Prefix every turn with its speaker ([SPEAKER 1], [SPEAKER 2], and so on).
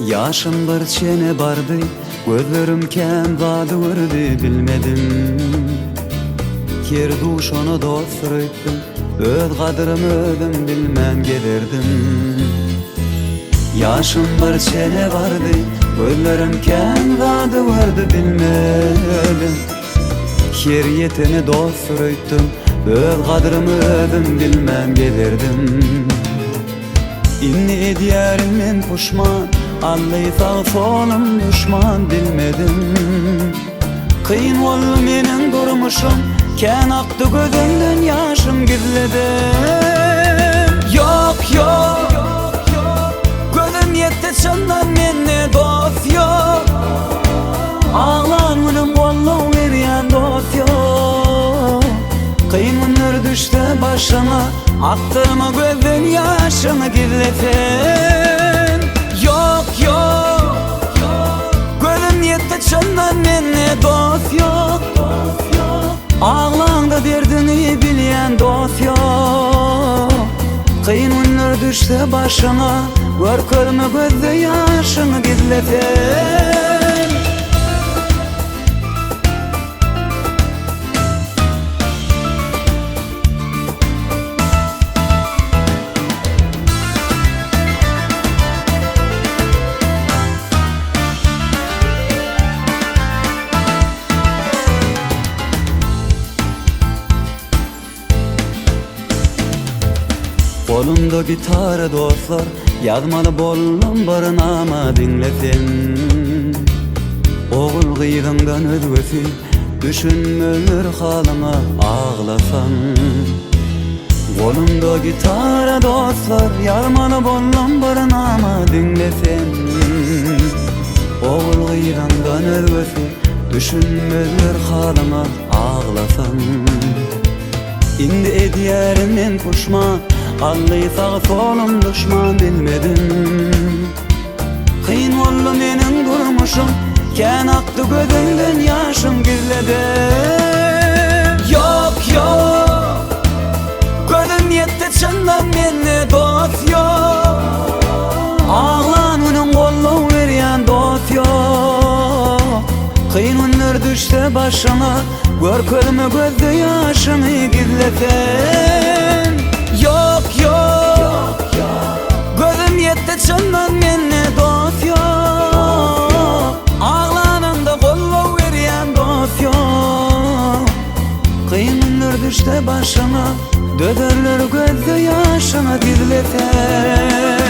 [SPEAKER 1] Yaşım bir çene bardı, gözlerim kem vadı vurdu bilmedim. Ker duşunu dosturuyttum, öz kadırımı ödüm bilmem gelirdim. Yaşım bir çene bardı, gözlerim kem vadı vurdu bilmedim. Ker yetini dosturuyttum, öz kadırımı ödüm bilmem gelirdim. İnni diyerim puşman, Allahy sağ solum düşman bilmedim. Kıyın oldu menin durmuşum, ken aktı gözümden yaşım gizledim. Yok yok, gözüm yetti çandan menne dost yok. Ağlanırım bollu veriyen dost yok. Kıyın günler düştü başıma, aktırma gözden yaşını gizletin. Yok yok, gözüm yetti çandan menne dost yok. Ağlandı derdini bilyen dost yok. Kıyın günler düştü başıma, görkörme gözde yaşını gizletin. Kolumda gitar dostlar, yazmalı bollum barınama dinletin. Oğul gıyğından özgösi, düşünmölür halıma ağlasan. Kolumda gitar dostlar, yazmalı bollum barınama dinletin. Oğul gıyğından özgösi, düşünmölür halıma ağlasan. İndi ediyerim men puşman, Allahy sağ solum düşman bilmedim. Kıyın oldu menin durmuşum, ken aktı gözümden yaşım gizledim. Yok yok, gözüm yetti çandan menne dost yok. Ağlanının kollu veriyen dost yok. Kıyın günler düştü başıma, görkörme gözde yaşımı gizletin. Yok yok, gözüm yetti çandan menne dost yok. Ağlananda kollu veriyen dost yok. Kıyın günler düştü başıma, döderler gözde yaşını gizletin.